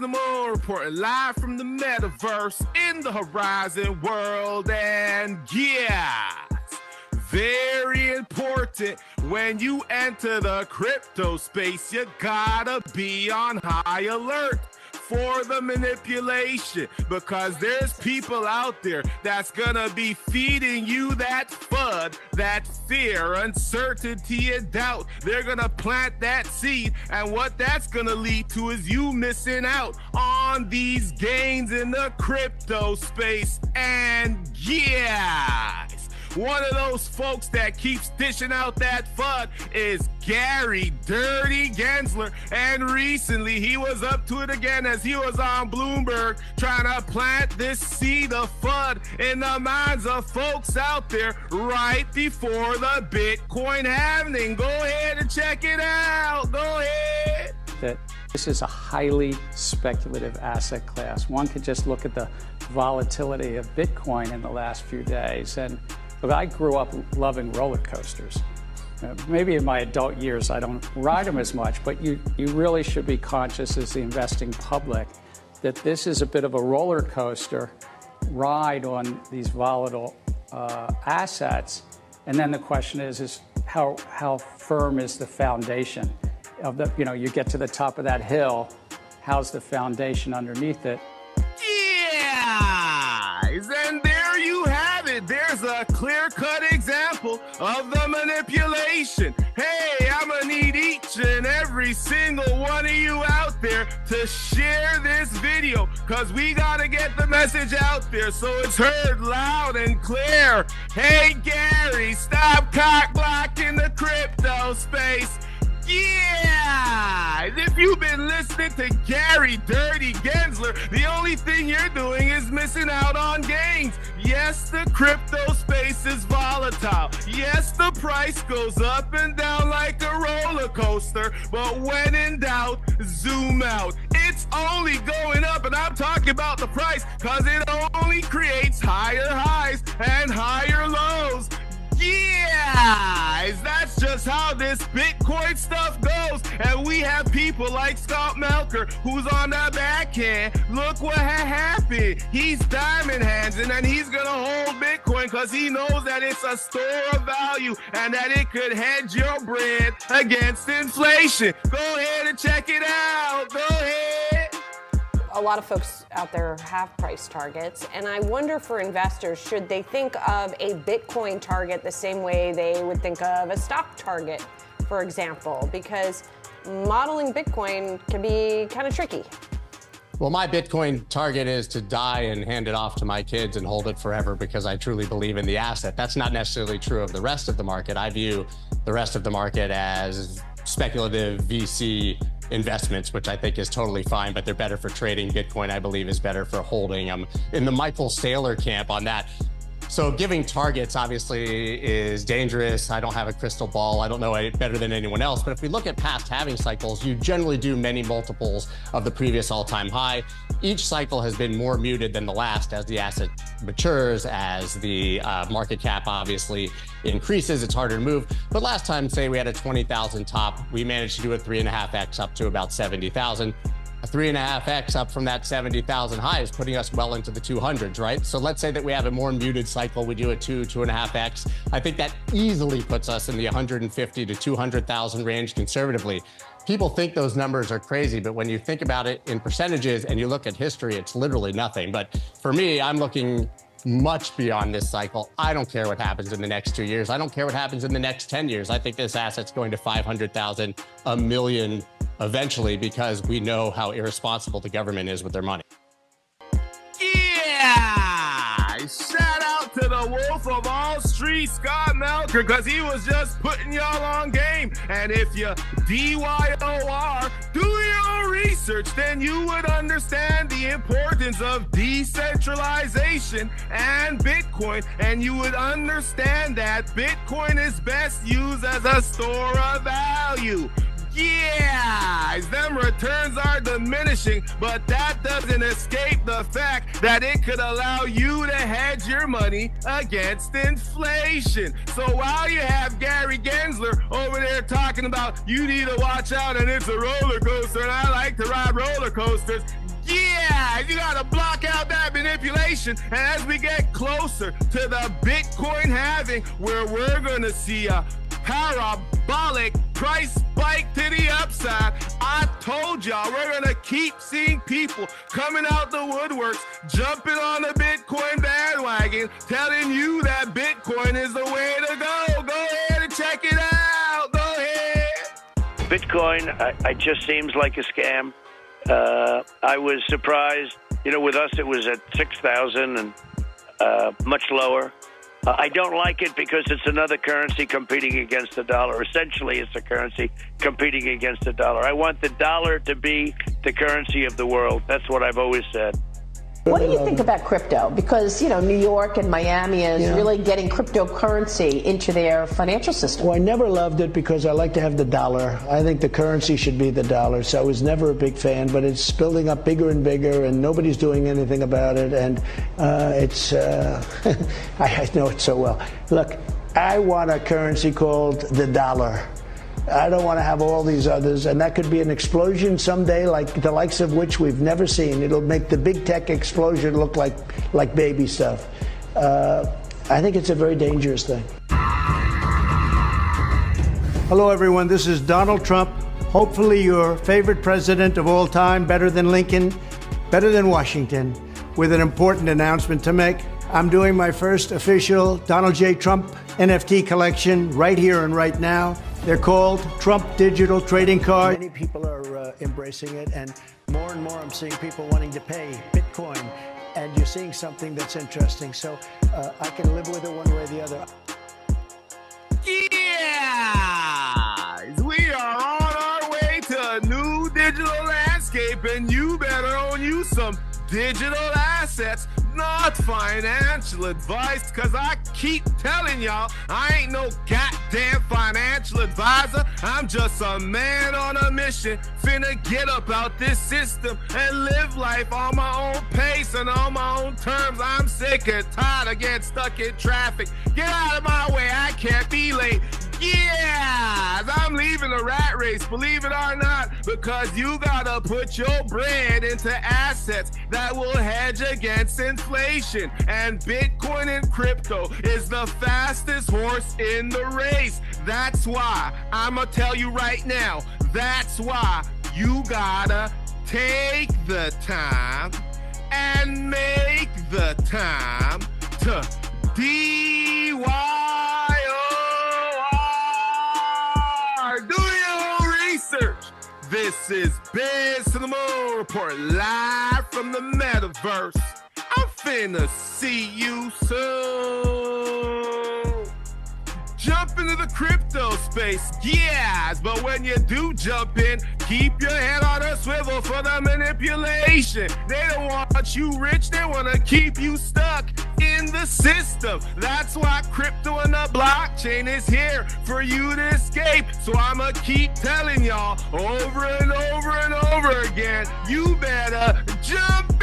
the Moon, reporting live from the metaverse in the Horizon world. And yes, very important, when you enter the crypto space, you gotta be on high alert for the manipulation, because there's people out there that's gonna be feeding you that FUD, that fear, uncertainty, and doubt. They're gonna plant that seed, and what that's gonna lead to is you missing out on these gains in the crypto space. And yes, one of those folks that keeps dishing out that FUD is Gary Dirty Gensler. And recently he was up to it again as he was on Bloomberg trying to plant this seed of FUD in the minds of folks out there right before the Bitcoin halving. Go ahead and check it out. Go ahead. That this is a highly speculative asset class. One could just look at the volatility of Bitcoin in the last few days. And look, I grew up loving roller coasters. Maybe in my adult years I don't ride them as much, but you really should be conscious as the investing public that this is a bit of a roller coaster ride on these volatile assets. And then the question is how firm is the foundation of the, you get to the top of that hill, how's the foundation underneath it? Yeah, and there you have it. There's a clear-cut example of the manipulation. Hey, I'm gonna need each and every single one of you out there to share this video, because we gotta get the message out there so it's heard loud and clear. Hey, Gary, stop cock blocking the crypto space. Yeah! If you've been listening to Gary Dirty Gensler, the only thing you're doing is missing out on gains. Yes, the crypto space is volatile. Yes, the price goes up and down like a roller coaster. But when in doubt, zoom out. It's only going up, and I'm talking about the price, because it only creates higher highs and higher lows. Yeah, that's just how this Bitcoin stuff goes. And we have people like Scott Melker, who's on the backhand. Look what happened. He's diamond hands, and then he's gonna hold Bitcoin because he knows that it's a store of value and that it could hedge your bread against inflation. Go ahead and check it out. Go ahead. A lot of folks out there have price targets, and I wonder, for investors, should they think of a Bitcoin target the same way they would think of a stock target, for example, because modeling Bitcoin can be kind of tricky. Well, my Bitcoin target is to die and hand it off to my kids and hold it forever because I truly believe in the asset. That's not necessarily true of the rest of the market. I view the rest of the market as speculative VC investments, which I think is totally fine, but they're better for trading. Bitcoin, I believe, is better for holding. I'm in the Michael Saylor camp on that. So giving targets obviously is dangerous. I don't have a crystal ball. I don't know it better than anyone else. But if we look at past halving cycles, you generally do many multiples of the previous all-time high. Each cycle has been more muted than the last as the asset matures, as the market cap obviously increases. It's harder to move. But last time, say we had a 20,000 top, we managed to do a 3.5x up to about 70,000. A 3.5x up from that 70,000 high is putting us well into the 200s, right? So let's say that we have a more muted cycle, we do a 2.5x. I think that easily puts us in the 150 to 200,000 range conservatively. People think those numbers are crazy, but when you think about it in percentages and you look at history, it's literally nothing. But for me, I'm looking much beyond this cycle. I don't care what happens in the next 2 years. I don't care what happens in the next 10 years. I think this asset's going to 500,000, a million eventually, because we know how irresponsible the government is with their money. Yeah! Shout out to the Wolf of Wall Street, Scott Melker, because he was just putting y'all on game. And if you DYOR, do your own research, then you would understand the importance of decentralization and Bitcoin. And you would understand that Bitcoin is best used as a store of value. Yeah, them returns are diminishing, but that doesn't escape the fact that it could allow you to hedge your money against inflation. So while you have Gary Gensler over there talking about you need to watch out and it's a roller coaster and I like to ride roller coasters, guys, you gotta block out that manipulation. And as we get closer to the Bitcoin halving, where we're gonna see a parabolic price spike to the upside, I told y'all we're gonna keep seeing people coming out the woodworks, jumping on the Bitcoin bandwagon, telling you that Bitcoin is the way to go. Go ahead and check it out. Go ahead. Bitcoin, it just seems like a scam. I was surprised. With us, it was at 6,000 and much lower. I don't like it because it's another currency competing against the dollar. Essentially, it's a currency competing against the dollar. I want the dollar to be the currency of the world. That's what I've always said. What do you think about crypto? Because, New York and Miami is really getting cryptocurrency into their financial system. Well, I never loved it because I like to have the dollar. I think the currency should be the dollar. So I was never a big fan, but it's building up bigger and bigger, and nobody's doing anything about it. And I know it so well. Look, I want a currency called the dollar. I don't want to have all these others, and that could be an explosion someday, like the likes of which we've never seen. It'll make the big tech explosion look like baby stuff. I think it's a very dangerous thing. Hello, everyone. This is Donald Trump. Hopefully your favorite president of all time, better than Lincoln, better than Washington, with an important announcement to make. I'm doing my first official Donald J. Trump NFT collection right here and right now. They're called Trump Digital Trading Card. Many people are embracing it, and more I'm seeing people wanting to pay Bitcoin, and you're seeing something that's interesting. So I can live with it one way or the other. Yeah! We are on our way to a new digital landscape, and you better own you some digital assets, not financial advice, because I keep telling y'all I ain't no goddamn financial advisor. I'm just a man on a mission, finna get up out this system and live life on my own pace and on my own terms. I'm sick and tired of getting stuck in traffic. Get out of my way, I can't be late. Yeah, I'm leaving the rat race, believe it or not, because you gotta put your bread into assets that will hedge against inflation. And Bitcoin and crypto is the fastest horse in the race. That's why I'ma tell you right now, that's why you gotta take the time and make the time to DYOR. Do your own research. This is Biz to the Moon Report, live from the metaverse. I'm finna see you soon. Jump into the crypto space, yes, but when you do jump in, keep your head on a swivel for the manipulation. They don't want you rich, they want to keep you stuck in the system. That's why crypto and the blockchain is here for you to escape. So I'ma keep telling y'all over and over and over again, you better jump